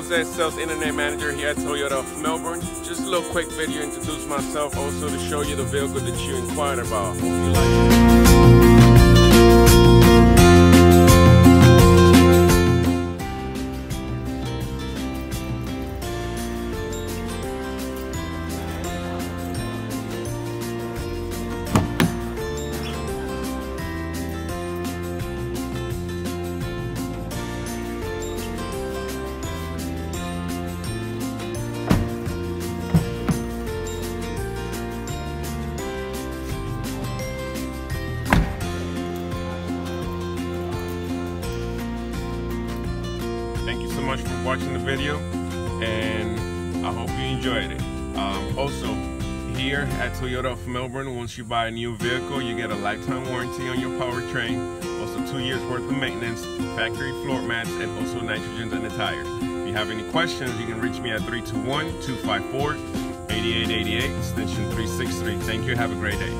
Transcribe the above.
Jose, Sales Internet Manager here at Toyota of Melbourne. Just a little quick video to introduce myself, also to show you the vehicle that you inquired about. Hope you like it. Thank you so much for watching the video, and I hope you enjoyed it. Also, here at Toyota of Melbourne, once you buy a new vehicle, you get a lifetime warranty on your powertrain, also 2 years worth of maintenance, factory floor mats, and also nitrogens in the tires. If you have any questions, you can reach me at 321-254-8888, extension 363. Thank you. Have a great day.